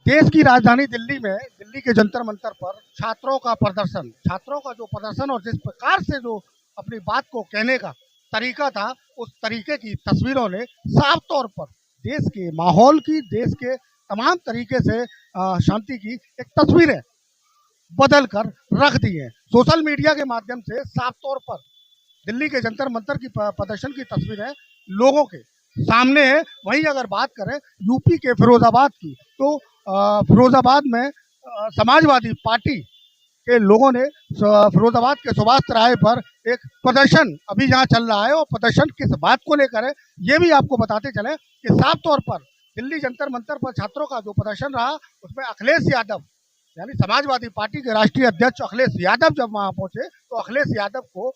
देश की राजधानी दिल्ली में दिल्ली के जंतर मंतर पर छात्रों का जो प्रदर्शन और जिस प्रकार से जो अपनी बात को कहने का तरीका था, उस तरीके की तस्वीरों ने साफ तौर पर देश के माहौल की, देश के तमाम तरीके से शांति की एक तस्वीरें बदल कर रख दी है। सोशल मीडिया के माध्यम से साफ तौर पर दिल्ली के जंतर मंतर की प्रदर्शन की तस्वीरें लोगों के सामने है। वहीं अगर बात करें यूपी के फिरोजाबाद की, तो फिरोजाबाद में समाजवादी पार्टी के लोगों ने फिरोजाबाद के सुभाष चौराहे पर एक प्रदर्शन अभी यहाँ चल रहा है, और प्रदर्शन किस बात को लेकर है ये भी आपको बताते चले कि साफ तौर पर दिल्ली जंतर मंतर पर छात्रों का जो प्रदर्शन रहा, उसमें अखिलेश यादव यानी समाजवादी पार्टी के राष्ट्रीय अध्यक्ष अखिलेश यादव जब वहां पहुंचे, तो अखिलेश यादव को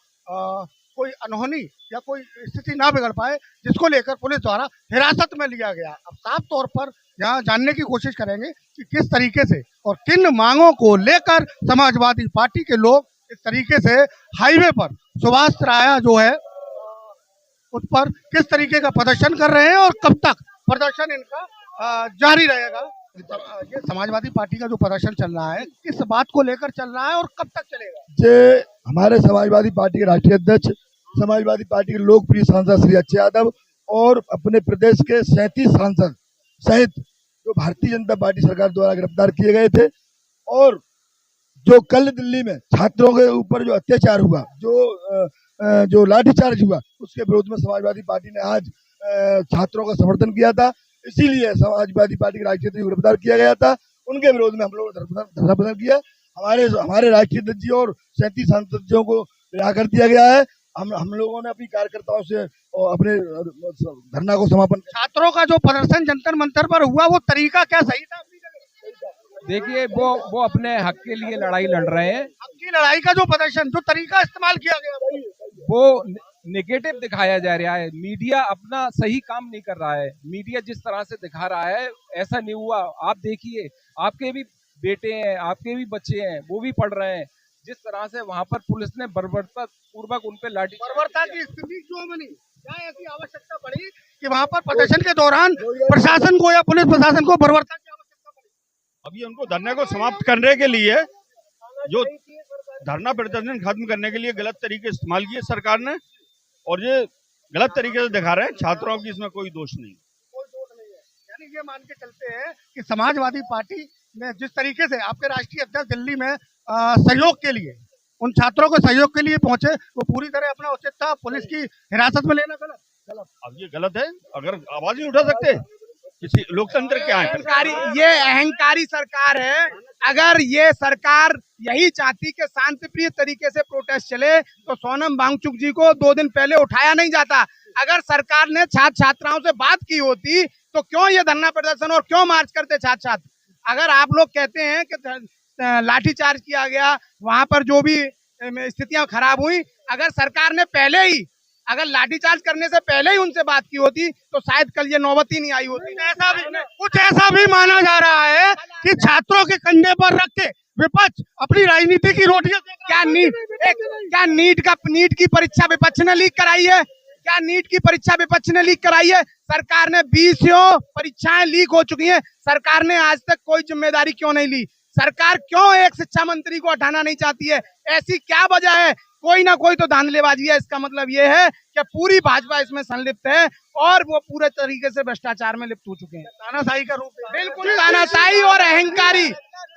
कोई अनहोनी या कोई स्थिति ना बिगड़ पाए, जिसको लेकर पुलिस द्वारा हिरासत में लिया गया। अब साफ तौर पर यहाँ जानने की कोशिश करेंगे कि किस तरीके से और किन मांगों को लेकर समाजवादी पार्टी के लोग इस तरीके से हाईवे पर सुभाष चौराहा जो है उस पर किस तरीके का प्रदर्शन कर रहे हैं और कब तक प्रदर्शन इनका जारी रहेगा। ये समाजवादी पार्टी का जो प्रदर्शन चल रहा है, किस बात को लेकर चल रहा है और कब तक चलेगा? जे हमारे समाजवादी पार्टी के राष्ट्रीय अध्यक्ष, समाजवादी पार्टी के लोकप्रिय सांसद श्री अक्षय यादव और अपने प्रदेश के 37 सांसद सहित जो भारतीय जनता पार्टी सरकार द्वारा गिरफ्तार किए गए थे, और जो कल दिल्ली में छात्रों के ऊपर जो अत्याचार हुआ, जो लाठीचार्ज हुआ, उसके विरोध में समाजवादी पार्टी ने आज छात्रों का समर्थन किया था। इसीलिए समाजवादी पार्टी के राष्ट्रीय अध्यक्ष को गिरफ्तार किया गया था। उनके विरोध में हम लोगों ने धरना प्रदर्शन किया। हमारे राष्ट्रीय अध्यक्ष जी और 37 सांसदों को रिहा कर दिया गया है। हम लोगों ने अपनी कार्यकर्ताओं से अपने धरना को समापन। छात्रों का जो प्रदर्शन जंतर मंतर पर हुआ, वो तरीका क्या सही था? देखिए, वो अपने हक के लिए लड़ाई लड़ रहे हैं। हक की लड़ाई का जो प्रदर्शन, जो तरीका इस्तेमाल किया गया, वो नेगेटिव दिखाया जा रहा है। मीडिया अपना सही काम नहीं कर रहा है। मीडिया जिस तरह से दिखा रहा है, ऐसा नहीं हुआ। आप देखिए, आपके भी बेटे हैं, आपके भी बच्चे हैं, वो भी पढ़ रहे हैं। जिस तरह से वहां पर पुलिस ने बर्बरता पूर्वक उन पे लाठी, बर्बरता की स्थिति क्यों बनी? क्या ऐसी आवश्यकता पड़ी कि वहां पर प्रदर्शन के दौरान प्रशासन को या पुलिस प्रशासन को बर्बरता की आवश्यकता पड़ी? अभी उनको धरने को समाप्त करने के लिए, जो धरना प्रदर्शन खत्म करने के लिए गलत तरीके इस्तेमाल किए सरकार ने, और ये गलत तरीके से दिखा रहे हैं छात्रों की, इसमें कोई दोष नहीं। कोई दोष नहीं है। यानी ये मान के चलते हैं कि समाजवादी पार्टी ने जिस तरीके से आपके राष्ट्रीय अध्यक्ष दिल्ली में सहयोग के लिए, उन छात्रों के सहयोग के लिए पहुंचे, वो पूरी तरह अपना उचित था। पुलिस की हिरासत में लेना गलत। अब ये गलत है। अगर आवाज नहीं उठा सकते, किसी लोकतंत्र क्या है? ये अहंकारी सरकार है। अगर ये सरकार यही चाहती कि शांतिप्रिय तरीके से प्रोटेस्ट चले, तो सोनम वांगचुक जी को 2 दिन पहले उठाया नहीं जाता। अगर सरकार ने छात्र छात्राओं से बात की होती, तो क्यों ये धरना प्रदर्शन और क्यों मार्च करते छात्र छात्र? अगर आप लोग कहते हैं कि लाठीचार्ज किया गया, वहां पर जो भी स्थितियां खराब हुई, अगर सरकार ने पहले ही, अगर लाठीचार्ज करने से पहले ही उनसे बात की होती, तो शायद कल ये नौबत ही नहीं आई होती। कुछ ऐसा भी माना जा रहा है कि छात्रों के कंधे पर रख के विपक्ष अपनी राजनीति की रोटियां, क्या नीट की परीक्षा विपक्ष ने लीक कराई है? क्या नीट की परीक्षा विपक्ष ने लीक कराई है? सरकार ने 20 परीक्षाएं लीक हो चुकी हैं। सरकार ने आज तक कोई जिम्मेदारी क्यों नहीं ली? सरकार क्यों एक शिक्षा मंत्री को हटाना नहीं चाहती है? ऐसी क्या वजह है? कोई ना कोई तो धांधलेबाजी है। इसका मतलब ये है कि पूरी भाजपा इसमें संलिप्त है और वो पूरे तरीके से भ्रष्टाचार में लिप्त हो चुके हैं। तानाशाही का रूप, बिल्कुल तानाशाही और अहंकारी,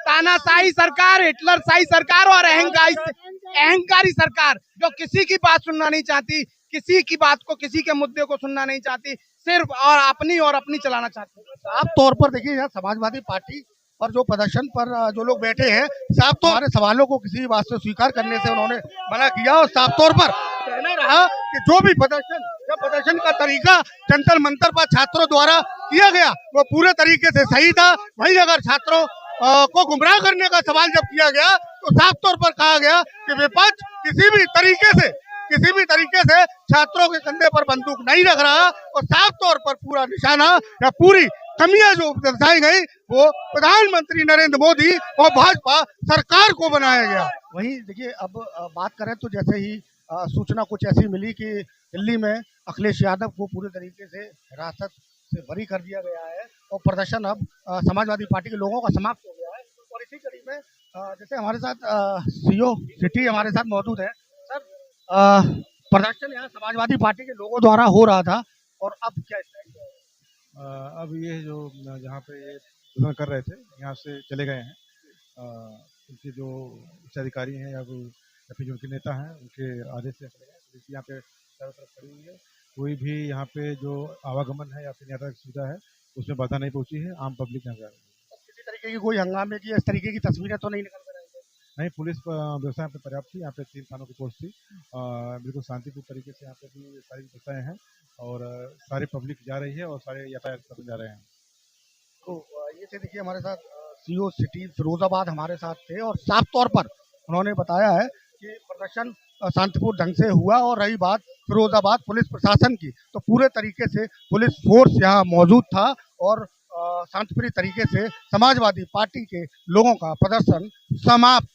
तानाशाही सरकार, हिटलरशाही सरकार और अहंकारी सरकार, जो किसी की बात सुनना नहीं चाहती, किसी की बात को, किसी के मुद्दे को सुनना नहीं चाहती, सिर्फ और अपनी चलाना चाहती है। साफ तौर पर देखिए, यहाँ समाजवादी पार्टी और जो प्रदर्शन पर जो लोग बैठे हैं, साफ तौर हमारे सवालों को किसी बात से स्वीकार करने से उन्होंने मना किया, और साफ तौर पर कहना रहा कि जो भी प्रदर्शन का तरीका जंतर मंतर पर छात्रों द्वारा किया गया, वो पूरे तरीके से सही था। वहीं अगर छात्रों को गुमराह करने का सवाल जब किया गया, तो साफ तौर पर कहा गया कि विपक्ष किसी भी तरीके से छात्रों के कंधे पर बंदूक नहीं रख रहा, और साफ तौर पर पूरा निशाना या पूरी कमियां जो दर्शाई गई, वो प्रधानमंत्री नरेंद्र मोदी और भाजपा सरकार को बनाया गया। वहीं देखिए, अब बात करें तो जैसे ही सूचना कुछ ऐसी मिली कि दिल्ली में अखिलेश यादव को पूरे तरीके से हिरासत से बरी कर दिया गया है और प्रदर्शन अब समाजवादी पार्टी के लोगों का समाप्त हो गया है। और इसी कड़ी में जैसे हमारे साथ सीओ सिटी हमारे साथ मौजूद है। सर, प्रदर्शन यहाँ समाजवादी पार्टी के लोगों द्वारा हो रहा था और अब क्या स्टैंड है? अब ये जो जहाँ पे ये प्रदर्शन कर रहे थे यहाँ से चले गए हैं। उनके जो उच्च अधिकारी हैं या फिर जो उनके नेता हैं उनके आदेश से चले गए। पुलिस यहाँ पे चारों तरफ खड़ी हुई है। कोई भी यहाँ पे जो आवागमन है या फिर यातायात की सुविधा है उसमें बाधा नहीं पहुंची है। आम पब्लिक यहाँ जा रही है। किसी तरीके की कोई हंगामे की इस तरीके की तस्वीरें तो नहीं निकल कर आई हैं? नहीं, पुलिस व्यवस्था यहाँ पे पर्याप्त थी। यहाँ पे 3 थानों की पोस्ट थी। बिल्कुल शांतिपूर्ण तरीके से यहाँ पे भी सारी व्यवस्थाएं हैं और सारी पब्लिक जा रही है और सारे यातायात साधन जा रहे हैं। तो ये थे देखिए हमारे साथ सीओ सिटी फिरोजाबाद हमारे साथ थे और साफ तौर पर उन्होंने बताया है कि प्रदर्शन शांतिपूर्ण ढंग से हुआ। और रही बात फिरोजाबाद पुलिस प्रशासन की, तो पूरे तरीके से पुलिस फोर्स यहाँ मौजूद था और शांतिप्रिय तरीके से समाजवादी पार्टी के लोगों का प्रदर्शन समाप्त